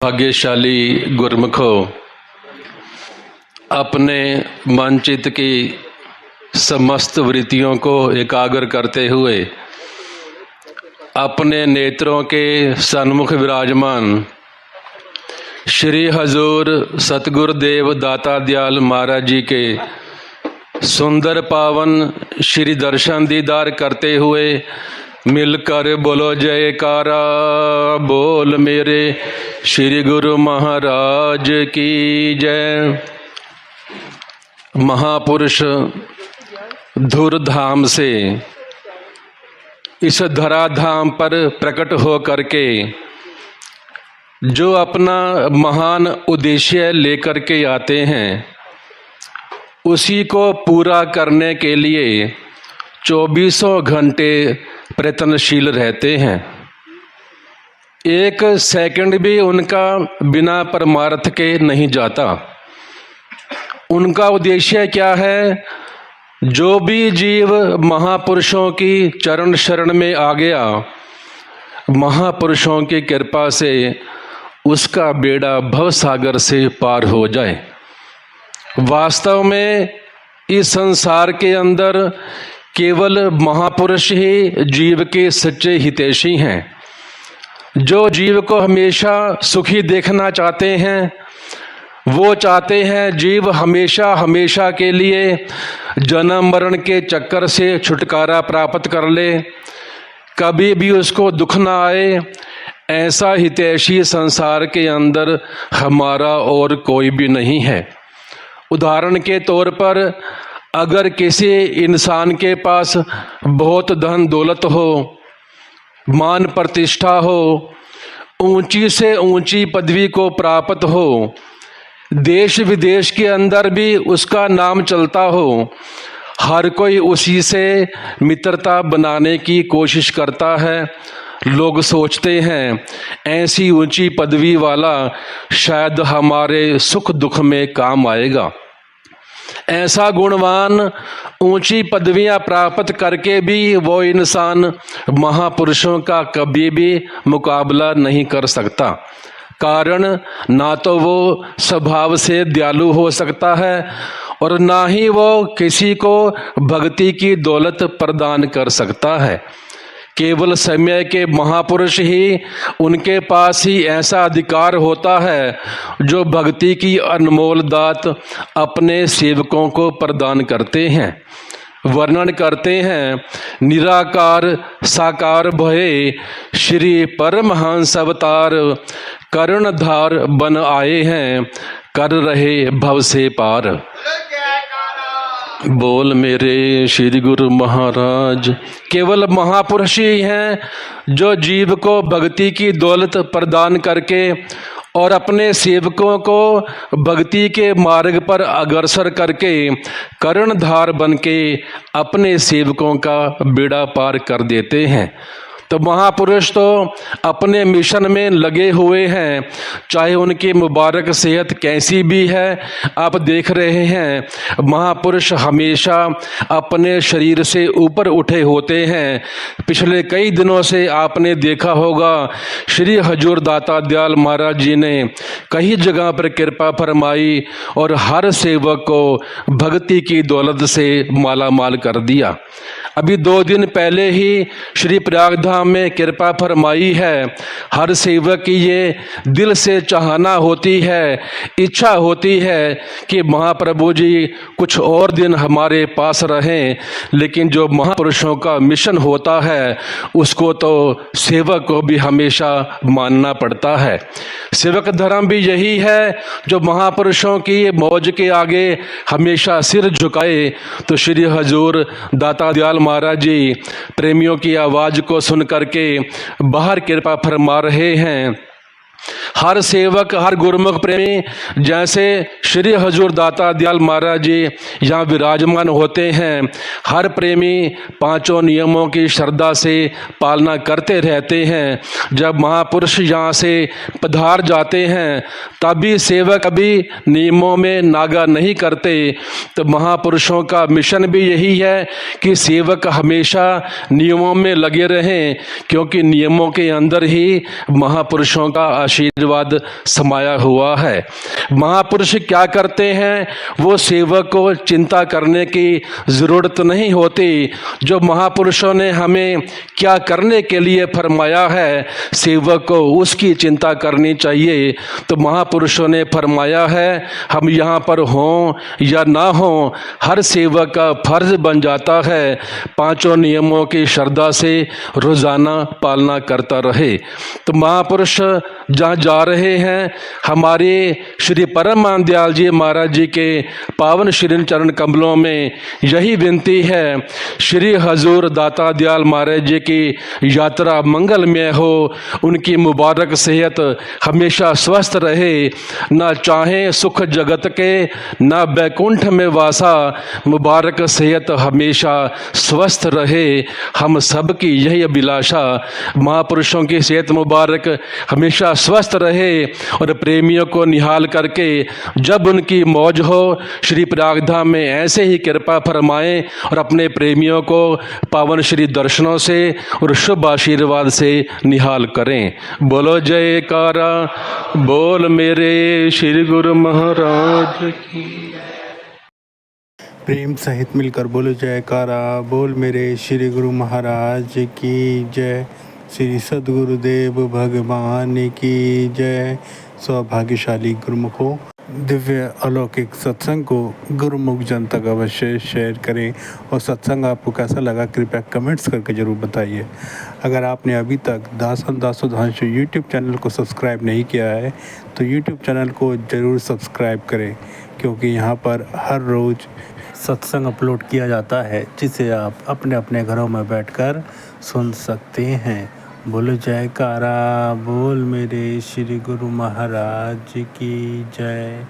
भाग्यशाली गुरमुखों, अपने मन चित्त की समस्त वृत्तियों को एकाग्र करते हुए अपने नेत्रों के सन्मुख विराजमान श्री हजूर सतगुरुदेव दाता दयाल महाराज जी के सुंदर पावन श्री दर्शन दीदार करते हुए मिलकर बोलो जयकारा। बोल मेरे श्री गुरु महाराज की जय। महापुरुष धुरधाम से इस धराधाम पर प्रकट हो करके जो अपना महान उद्देश्य लेकर के आते हैं, उसी को पूरा करने के लिए 24 घंटे प्रयत्नशील रहते हैं। एक सेकंड भी उनका बिना परमार्थ के नहीं जाता। उनका उद्देश्य क्या है? जो भी जीव महापुरुषों की चरण शरण में आ गया, महापुरुषों की कृपा से उसका बेड़ा भवसागर से पार हो जाए। वास्तव में इस संसार के अंदर केवल महापुरुष ही जीव के सच्चे हितैषी हैं। जो जीव को हमेशा सुखी देखना चाहते हैं, वो चाहते हैं जीव हमेशा हमेशा के लिए जन्म मरण के चक्कर से छुटकारा प्राप्त कर ले, कभी भी उसको दुख ना आए। ऐसा हितैषी संसार के अंदर हमारा और कोई भी नहीं है। उदाहरण के तौर पर अगर किसी इंसान के पास बहुत धन दौलत हो, मान प्रतिष्ठा हो, ऊंची से ऊंची पदवी को प्राप्त हो, देश विदेश के अंदर भी उसका नाम चलता हो, हर कोई उसी से मित्रता बनाने की कोशिश करता है। लोग सोचते हैं ऐसी ऊंची पदवी वाला शायद हमारे सुख दुख में काम आएगा। ऐसा गुणवान ऊंची पदवियां प्राप्त करके भी वो इंसान महापुरुषों का कभी भी मुकाबला नहीं कर सकता। कारण ना तो वो स्वभाव से दयालु हो सकता है और ना ही वो किसी को भक्ति की दौलत प्रदान कर सकता है। केवल समय के महापुरुष ही, उनके पास ही ऐसा अधिकार होता है जो भक्ति की अनमोल दात अपने सेवकों को प्रदान करते हैं। वर्णन करते हैं, निराकार साकार भये श्री परमहंस अवतार, कर्णधार बन आए हैं कर रहे भव से पार। बोल मेरे श्री गुरु महाराज। केवल महापुरुष ही हैं जो जीव को भक्ति की दौलत प्रदान करके और अपने सेवकों को भक्ति के मार्ग पर अग्रसर करके कर्णधार बन के अपने सेवकों का बेड़ा पार कर देते हैं। तो महापुरुष तो अपने मिशन में लगे हुए हैं, चाहे उनकी मुबारक सेहत कैसी भी है। आप देख रहे हैं महापुरुष हमेशा अपने शरीर से ऊपर उठे होते हैं। पिछले कई दिनों से आपने देखा होगा श्री हजूर दाता दयाल महाराज जी ने कई जगह पर कृपा फरमाई और हर सेवक को भक्ति की दौलत से माला माल कर दिया। अभी 2 दिन पहले ही श्री प्रयागधाम में कृपा फरमाई है। हर सेवक की ये दिल से चाहना होती है, इच्छा होती है कि महाप्रभु जी कुछ और दिन हमारे पास रहें, लेकिन जो महापुरुषों का मिशन होता है उसको तो सेवक को भी हमेशा मानना पड़ता है। सेवक धर्म भी यही है, जो महापुरुषों की मौज के आगे हमेशा सिर झुकाए। तो श्री हजूर दाता दयाल महाराज जी प्रेमियों की आवाज को सुन करके बाहर कृपा फरमा रहे हैं। हर सेवक, हर गुरुमुख प्रेमी जैसे श्री हजूर दाता दयाल महाराज जी यहाँ विराजमान होते हैं, हर प्रेमी 5 नियमों की श्रद्धा से पालना करते रहते हैं। जब महापुरुष यहाँ से पधार जाते हैं तभी सेवक अभी नियमों में नागा नहीं करते। तो महापुरुषों का मिशन भी यही है कि सेवक हमेशा नियमों में लगे रहें, क्योंकि नियमों के अंदर ही महापुरुषों का आशीर्वाद समाया हुआ है। महापुरुष क्या करते हैं, वो सेवक को चिंता करने की ज़रूरत नहीं होती। जो महापुरुषों ने हमें क्या करने के लिए फरमाया है, सेवक को उसकी चिंता करनी चाहिए। तो महापुरुषों ने फरमाया है, हम यहाँ पर हों या ना हों, हर सेवक का फर्ज बन जाता है पांचों नियमों की श्रद्धा से रोज़ाना पालना करता रहे। तो महापुरुष जहाँ जा रहे हैं, हमारे श्री परम दयाल जी महाराज जी के पावन श्री चरण कमलों में यही विनती है, श्री हजूर दाता दयाल महाराज जी की यात्रा मंगलमय हो, उनकी मुबारक सेहत हमेशा स्वस्थ रहे, ना चाहे सुख जगत के ना बैकुंठ में वासा, मुबारक सेहत हमेशा स्वस्थ रहे। हम सब की यही अभिलाषा, महापुरुषों की सेहत मुबारक हमेशा स्वस्थ रहे और प्रेमियों को निहाल करके जब उनकी मौज हो, श्री प्रयागधाम में ऐसे ही कृपा फरमाएं और अपने प्रेमियों को पावन श्री दर्शनों से और शुभ आशीर्वाद से निहाल करें। बोलो जयकारा, बोल मेरे श्री गुरु महाराज की। प्रेम सहित मिलकर बोलो जयकारा, बोल मेरे श्री गुरु महाराज की जय। श्री सद्गुरुदेव भगवान की जय। सौभाग्यशाली गुरुमुखों, दिव्य अलौकिक सत्संग को गुरुमुख जन तक अवश्य शेयर करें और सत्संग आपको कैसा लगा कृपया कमेंट्स करके ज़रूर बताइए। अगर आपने अभी तक दासन दासोधांशु यूट्यूब चैनल को सब्सक्राइब नहीं किया है तो यूट्यूब चैनल को ज़रूर सब्सक्राइब करें, क्योंकि यहाँ पर हर रोज़ सत्संग अपलोड किया जाता है जिसे आप अपने अपने घरों में बैठकर सुन सकते हैं। बोलो जयकारा, बोल मेरे श्री गुरु महाराज की जय।